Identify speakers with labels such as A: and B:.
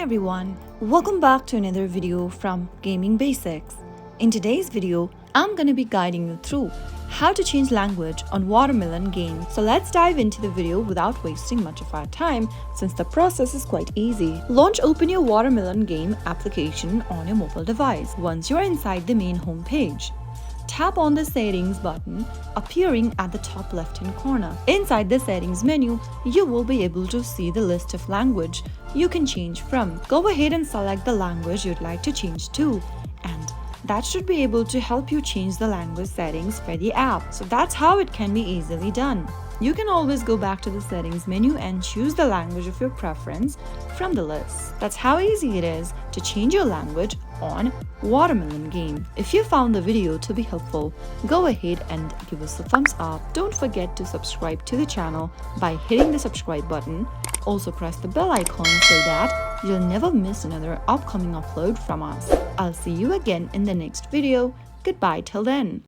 A: everyone, welcome back to another video from Gaming Basics. In today's video, I'm gonna be guiding you through how to change language on Watermelon game. So let's dive into the video without wasting much of our time since the process is quite easy. Open your Watermelon game application on your mobile device. Once you're inside the main home page, tap on the settings button appearing at the top left hand corner. Inside the settings menu, you will be able to see the list of language you can change from. Go ahead and select the language you'd like to change to, and that should be able to help you change the language settings for the app. So that's how it can be easily done. You can always go back to the settings menu and choose the language of your preference from the list. That's how easy it is to change your language on Watermelon game. If you found the video to be helpful, go ahead and give us a thumbs up. Don't forget to subscribe to the channel by hitting the subscribe button. Also press the bell icon so that you'll never miss another upcoming upload from us. I'll see you again in the next video. Goodbye till then.